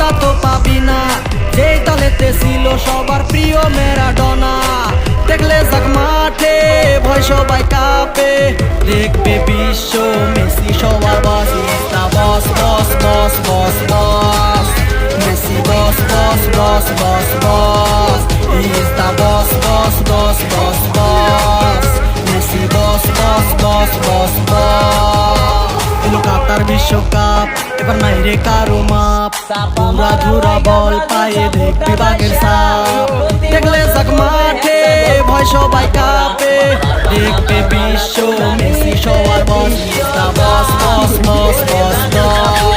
তা তো পাবি না, যেই দলেতে ছিল সবার প্রিয় ম্যারাডোনা। দেখলে যাক মাঠে ভয় সবাই কাঁপে, দেখবে বিশ্ব মেসি সবার boss. Is the boss boss boss boss boss, Messi boss boss boss boss boss. Is the boss boss boss boss boss, Messi boss boss boss boss boss. এলো কাতার বিশ্বকাপ, এবার নাই রে কারো মাপ, পুরা ধুরা বল পায়ে দেখবি বাঘের ছাপ। দেখলে যাক মাঠে ভয় সবাই কাঁপে, দেখবে বিশ্ব মেসি সবার boss. Is the boss boss boss boss boss.